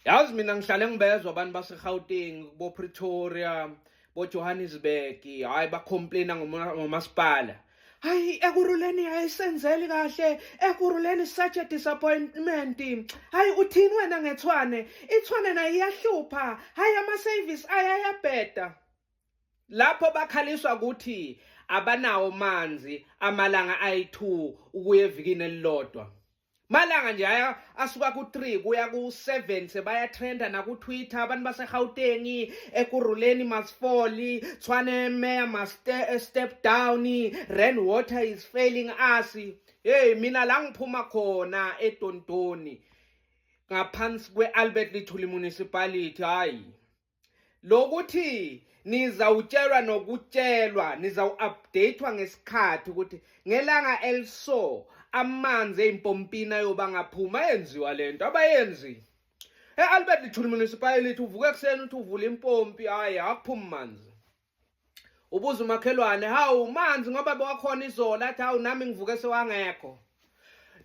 Yazi mina ngihlale ngibezwa abantu base-Gauteng, bo-Pretoria, bo-Johannesburg, hayi ba-complain-a ngomasipala. Hayi Ekurhuleni ayisenzeli kahle, Ekurhuleni such a disappointment. Hayi uthini wena ngeTshwane? iTshwane nayo iyahlupha. Hayi ama-service ayabheda. Lapho bakhaliswa ukuthi abanawo manzi amalanga ayi-2 ukuya evikini elilodwa. Malanga nje asuka ku-3 kuya ku-7 sebayatrenda naku-Twitter abantu base-Gauteng, Ekurhuleni must fall, Tshwane mayor must step down, rainwater is failing us. Hey mina la ngiphuma khona eDontoni ngaphansi kwe-Albert Lithuli municipality, hayi lokuthi nizawutshelwa nokutshelwa, nizawu-updatewa ngesikhathi ukuthi ngelanga eliso amanzi ey'mpompini ayoba ngaphuma yenziwa lento abayenzi. E-Albert Lithuli municipality uvuka ekuseni uthi uvula impompi, hayi akuphumi manzi. Ubuza umakhelwane, hawu manzi ngoba bewakhona izola, athi hawu nami ngivuke sewangekho.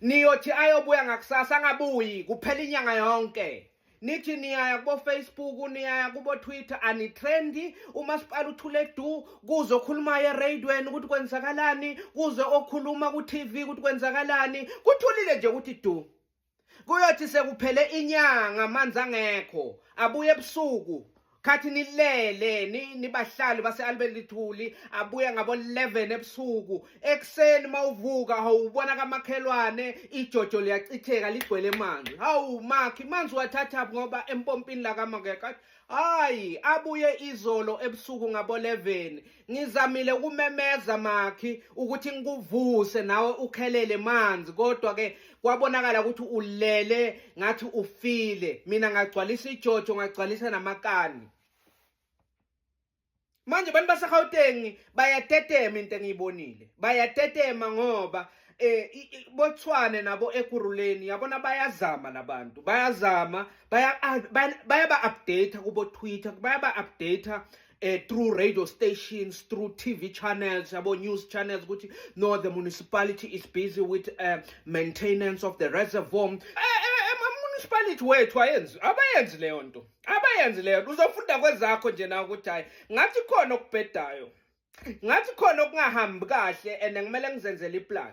Niyothi ayobuya ngakusasa angabuyi kuphela inyanga yonke. Nithi niyaya kubo-Facebook, niyaya kubo-Twitter, anitrendi. Umasipala uthule du, kuze okhulumayo ereyidweni ukuthi kwenzakalani, kuze okhuluma ku-TV ukuthi kwenzakalani, kuthulile nje ukuthi du. Kuyothi sekuphele inyanga amanzi angekho, abuye ebusuku. Khathi nilele nibahlali base-Albert Lithuli, abuya ngabo-11 ebusuku. Ekuseni mawuvuka hawubona kamakhelwane ijojo liyachitheka ligcwele manzi. Hawu makhi manzi wathatha ngoba empompini la kamakhe. Hayi abuye izolo ebusuku ngabo-11. Ngizamile ukumemeza makhi ukuthi ngikuvuse nawe ukhelele manzi, kodwa ke kwabonakala ukuthi ulele ngathi ufile. Mina ngagcwalisa ijojo, ngagcwalisa namakani. Manje abantu base-Gauteng bayatetema into engiyibonile. Bayatetema ngoba boTshwane nabo Ekurhuleni yabona bayazama labantu. Bayazama, bayaba-update kubo-Twitter, bayaba-update through radio stations, through TV channels, news channels, ukuthi no, the municipality is busy with maintenance of the reservoir. Municipality wethu abayenzi leyo nto, uzofunda kwezakho nje na ukuthi hayi ngathi khona okubhedayo, ngathi khona okungahambi kahle and ngimele ngizenzele iplan.